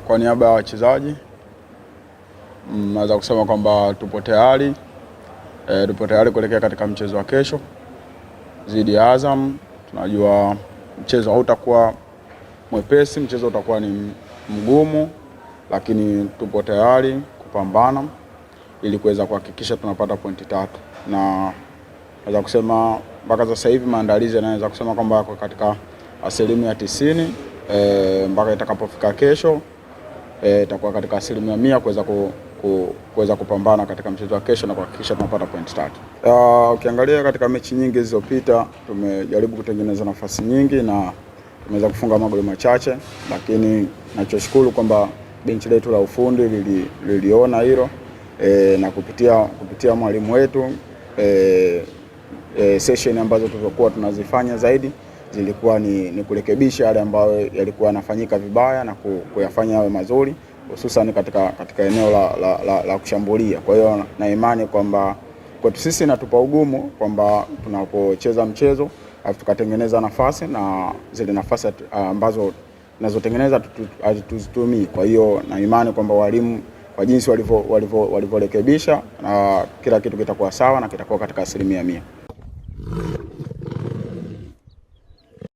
Kwa niaba ya wachezaji naweza kusema kwamba tupo tayari kuelekea katika mchezo wa kesho dhidi ya Azam. Tunajua mchezo hautakuwa mwepesi, mchezo utakuwa ni mgumu, lakini tupo tayari kupambana ili kuweza kuhakikisha tunapata pointi 3. Na naweza kusema mpaka sasa hivi maandalizi yanaweza kusema kwamba yako katika asilimia 90, mpaka itakapofika kesho itakuwa katika asilimia 100 kuweza kupambana katika mchezo wa kesho na kuhakikisha tunapata pointi 3. Ukiangalia katika mechi nyingi zilizopita tumejaribu kutengeneza nafasi nyingi na tumeweza kufunga magoli machache, lakini nachoshukuru kwamba benchi letu la ufundi liliona hilo na kupitia mwalimu wetu session ambazo tulikuwa tunazifanya zaidi zilikuwa ni kurekebisha yale ambayo yalikuwa yanafanyika vibaya na kuyafanya yawe mazuri, hususan katika eneo la kushambulia. Kwa hiyo na imani kwamba kwetu sisi natupa ugumu kwamba tunapocheza mchezo alafu tukatengeneza nafasi na zile nafasi ambazo tunazotengeneza tuzitumii. Kwa hiyo na imani kwamba walimu kwa jinsi walivyorekebisha na kila kitu kitakuwa sawa na kitakuwa katika asilimia 100.